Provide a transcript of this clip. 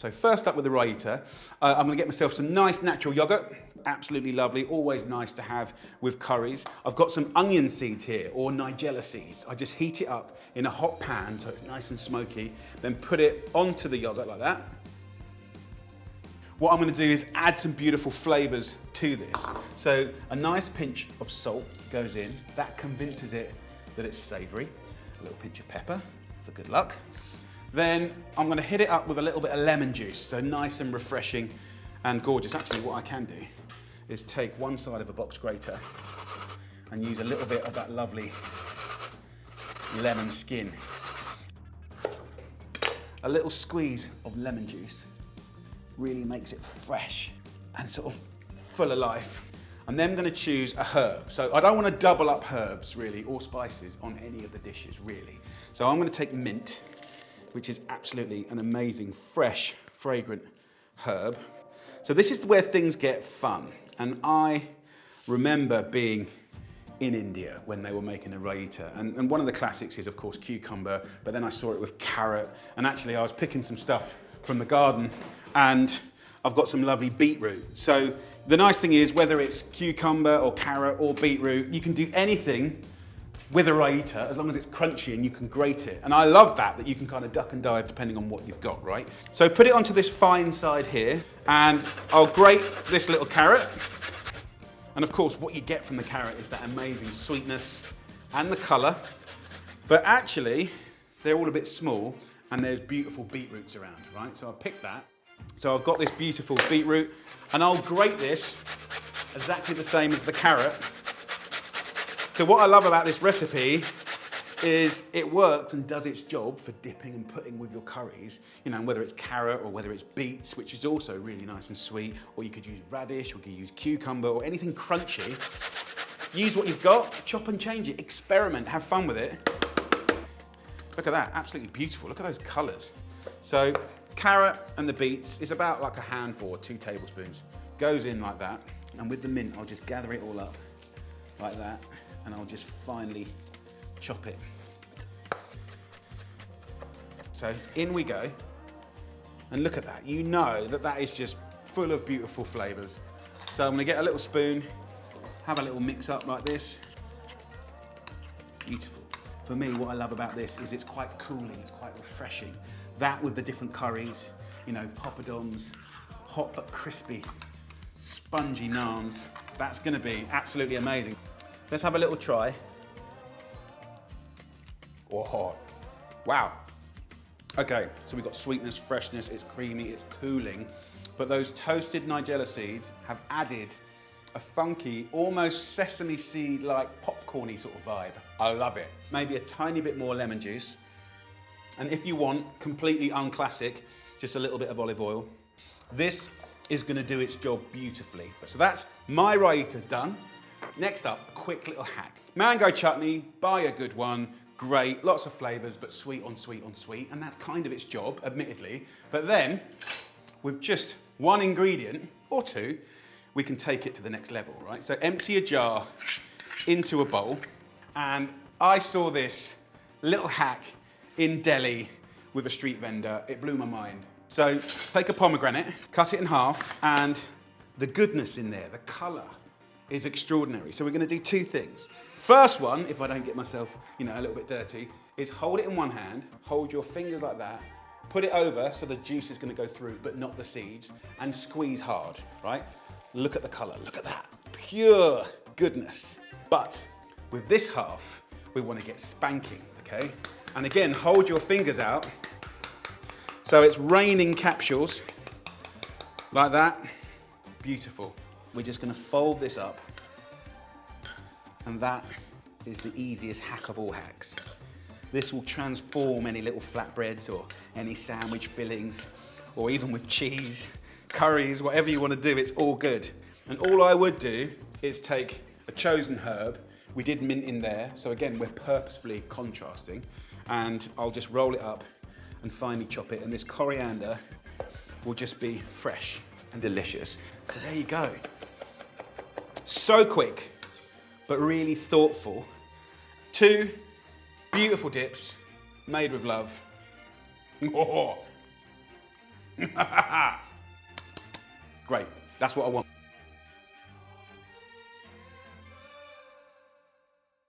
So first up with the Raita, I'm gonna get myself some nice natural yogurt. Absolutely lovely, always nice to have with curries. I've got some onion seeds here, or nigella seeds. I just heat it up in a hot pan so it's nice and smoky, then put it onto the yogurt like that. What I'm gonna do is add some beautiful flavors to this. So a nice pinch of salt goes in. That convinces it that it's savory. A little pinch of pepper for good luck. Then I'm gonna hit it up with a little bit of lemon juice, so nice and refreshing and gorgeous. Actually, what I can do is take one side of a box grater and use a little bit of that lovely lemon skin. A little squeeze of lemon juice really makes it fresh and sort of full of life. I'm then going to choose a herb. So I don't want to double up herbs really, or spices on any of the dishes really. So I'm going to take mint, which is absolutely an amazing, fresh, fragrant herb. So this is where things get fun. And I remember being in India when they were making a raita. And one of the classics is, of course, cucumber, but then I saw it with carrot. And actually, I was picking some stuff from the garden, and I've got some lovely beetroot. So the nice thing is, whether it's cucumber or carrot or beetroot, you can do anything with a raita as long as it's crunchy and you can grate it. And I love that you can kind of duck and dive depending on what you've got, right? So put it onto this fine side here, and I'll grate this little carrot. And of course, what you get from the carrot is that amazing sweetness and the colour. But actually, they're all a bit small, and there's beautiful beetroots around, right? So I'll pick that. So I've got this beautiful beetroot, and I'll grate this exactly the same as the carrot. So what I love about this recipe is it works and does its job for dipping and putting with your curries, you know, whether it's carrot or whether it's beets, which is also really nice and sweet, or you could use radish, or you could use cucumber, or anything crunchy. Use what you've got, chop and change it, experiment, have fun with it. Look at that, absolutely beautiful. Look at those colours. So carrot and the beets is about like a handful or 2 tablespoons. Goes in like that, and with the mint, I'll just gather it all up like that, and I'll just finely chop it. So in we go, and look at that. You know that that is just full of beautiful flavours. So I'm gonna get a little spoon, have a little mix up like this. Beautiful. For me, what I love about this is it's quite cooling, it's quite refreshing. That with the different curries, you know, poppadoms, hot but crispy, spongy naans. That's gonna be absolutely amazing. Let's have a little try. Oh, wow. Okay, so we've got sweetness, freshness, it's creamy, it's cooling, but those toasted nigella seeds have added a funky, almost sesame seed-like popcorny sort of vibe. I love it. Maybe a tiny bit more lemon juice. And if you want, completely unclassic, just a little bit of olive oil. This is gonna do its job beautifully. So that's my raita done. Next up, a quick little hack. Mango chutney, buy a good one, great, lots of flavors, but sweet on sweet on sweet, and that's kind of its job, admittedly. But then, with just one ingredient, or two, we can take it to the next level, right? So empty a jar into a bowl, and I saw this little hack in Delhi with a street vendor. It blew my mind. So take a pomegranate, cut it in half, and the goodness in there, the color is extraordinary. So we're gonna do 2 things. First one, if I don't get myself, you know, a little bit dirty, is hold it in one hand, hold your fingers like that, put it over so the juice is gonna go through, but not the seeds, and squeeze hard, right? Look at the color, look at that. Pure goodness. But with this half, we wanna get spanking, okay? And again, hold your fingers out. So it's raining capsules, like that. Beautiful. We're just gonna fold this up, and that is the easiest hack of all hacks. This will transform any little flatbreads or any sandwich fillings, or even with cheese, curries, whatever you wanna do, it's all good. And all I would do is take a chosen herb. We did mint in there, so again, we're purposefully contrasting, and I'll just roll it up and finely chop it, and this coriander will just be fresh and delicious. So there you go. So quick, but really thoughtful. 2 beautiful dips made with love. Oh, Great, that's what I want.